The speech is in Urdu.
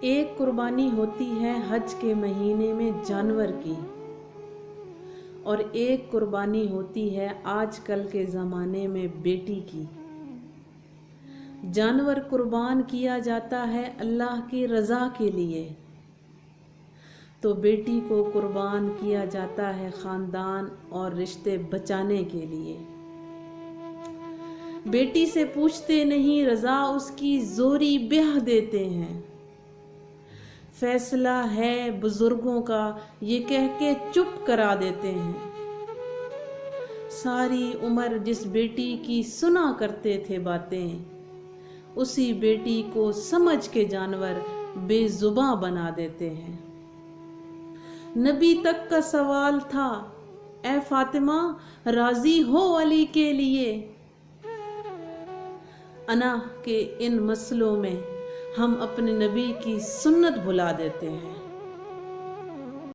ایک قربانی ہوتی ہے حج کے مہینے میں جانور کی، اور ایک قربانی ہوتی ہے آج کل کے زمانے میں بیٹی کی۔ جانور قربان کیا جاتا ہے اللہ کی رضا کے لیے، تو بیٹی کو قربان کیا جاتا ہے خاندان اور رشتے بچانے کے لیے۔ بیٹی سے پوچھتے نہیں، رضا اس کی زوری بیاہ دیتے ہیں۔ فیصلہ ہے بزرگوں کا یہ کہہ کے چپ کرا دیتے ہیں۔ ساری عمر جس بیٹی کی سنا کرتے تھے باتیں، اسی بیٹی کو سمجھ کے جانور بے زباں بنا دیتے ہیں۔ نبی تک کا سوال تھا، اے فاطمہ راضی ہو علی کے لیے؟ انا کے ان مسئلوں میں ہم اپنے نبی کی سنت بھلا دیتے ہیں۔